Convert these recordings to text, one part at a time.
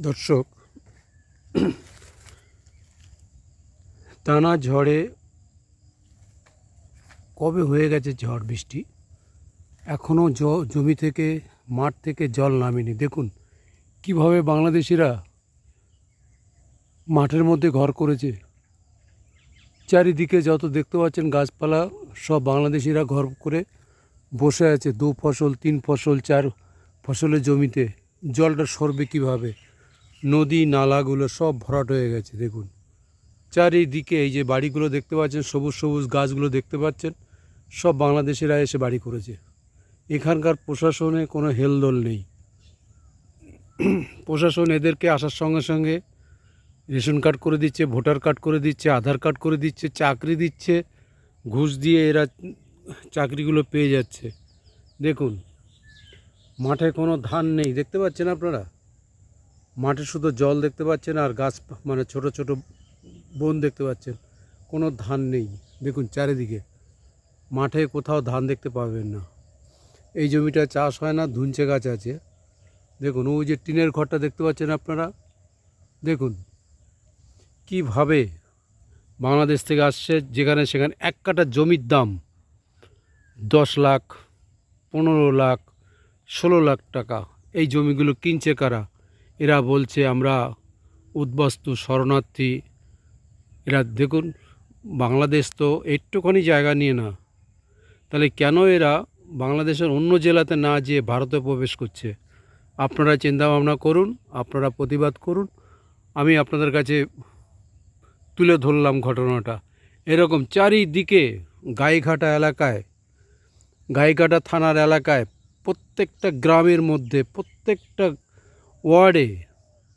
দর্শক, টানা ঝড়ে কবে হয়ে গেছে ঝড় বৃষ্টি, এখনও জমি থেকে মাঠ থেকে জল নামেনি। দেখুন কিভাবে বাংলাদেশিরা মাঠের মধ্যে ঘর করেছে। চারিদিকে যত দেখতে পাচ্ছেন গাছপালা, সব বাংলাদেশিরা ঘর করে বসে আছে 2 ফসল 3 ফসল 4 ফসলের জমিতে। জলটা সরবে কীভাবে? নদী নালাগুলো সব ভরাট হয়ে গেছে। দেখুন চারিদিকে এই যে বাড়িগুলো দেখতে পাচ্ছেন, সবুজ সবুজ গাছগুলো দেখতে পাচ্ছেন, সব বাংলাদেশিরা এসে বাড়ি করেছে। এখানকার প্রশাসনে কোনো হেলদোল নেই। প্রশাসন এদেরকে আসার সঙ্গে সঙ্গে রেশন কার্ড করে দিচ্ছে, ভোটার কার্ড করে দিচ্ছে, আধার কার্ড করে দিচ্ছে, চাকরি দিচ্ছে, ঘুষ দিয়ে এরা চাকরিগুলো পেয়ে যাচ্ছে। দেখুন মাঠে কোনো ধান নেই, দেখতে পাচ্ছেন আপনারা, মাঠে শুধু জল দেখতে পাচ্ছেন আর গাছ, মানে ছোট ছোট বন দেখতে পাচ্ছেন, কোনো ধান নেই। দেখুন চারিদিকে মাঠে কোথাও ধান দেখতে পাবেন না। এই জমিটা চাষ হয় না, ধুনচে গাছ আছে। দেখুন ওই যে টিনের ঘরটা দেখতে পাচ্ছেন আপনারা, দেখুন কিভাবে বাংলাদেশ থেকে আসছে, যেখানে সেখানে এক কাঠা জমির দাম 10 লাখ 15 লাখ 16 লাখ টাকা। এই জমিগুলো কিনছে কারা? এরা বলছে আমরা উদ্বাস্তু শরণার্থী। এরা দেখুন, বাংলাদেশ তো একটুখানি জায়গা নিয়ে না, তাহলে কেন এরা বাংলাদেশের অন্য জেলাতে না যেয়ে ভারতে প্রবেশ করছে? আপনারা চিন্তা ভাবনা করুন, আপনারা প্রতিবাদ করুন। আমি আপনাদের কাছে তুলে ধরলাম ঘটনাটা। এরকম চারিদিকে গাইঘাটা এলাকায়, গাইঘাটা থানার এলাকায়, প্রত্যেকটা গ্রামের মধ্যে, প্রত্যেকটা ওয়ার্ডে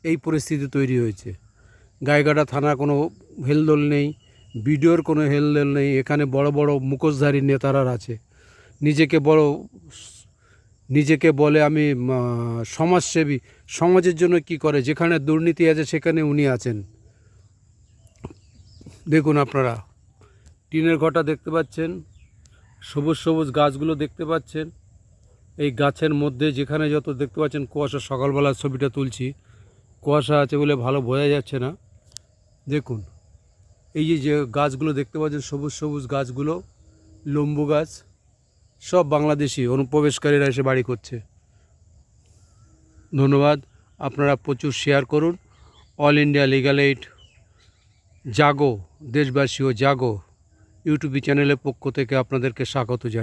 এই পরিস্থিতি তৈরি হয়েছে। গাইঘাটা থানা কোনো হেলদোল নেই, বিডিওর কোনো হেলদোল নেই। এখানে বড় বড় মুখোশধারী নেতারা আছে, নিজেকে বলে আমি সমাজসেবী। সমাজের জন্য কি করে? যেখানে দুর্নীতি আছে সেখানে উনি আছেন। দেখুন আপনারা টিনের ঘরটা দেখতে পাচ্ছেন, সবুজ সবুজ গাছগুলো দেখতে পাচ্ছেন। এই গাছের মধ্যে যেখানে যত দেখতে পাচ্ছেন কুয়াশা, সকালবেলার ছবিটা তুলছি, কুয়াশা আছে বলে ভালো বোঝা যাচ্ছে না। দেখুন এই যে গাছগুলো দেখতে পাচ্ছেন, সবুজ সবুজ গাছগুলো, লম্বু গাছ, সব বাংলাদেশি অনুপ্রবেশকারীরা এসে বাড়ি করছে। ধন্যবাদ। আপনারা প্রচুর শেয়ার করুন। অল ইন্ডিয়া লিগ্যাল এইড জাগো, দেশবাসী ও জাগো ইউটিউব চ্যানেলের পক্ষ থেকে আপনাদেরকে স্বাগত জানাই।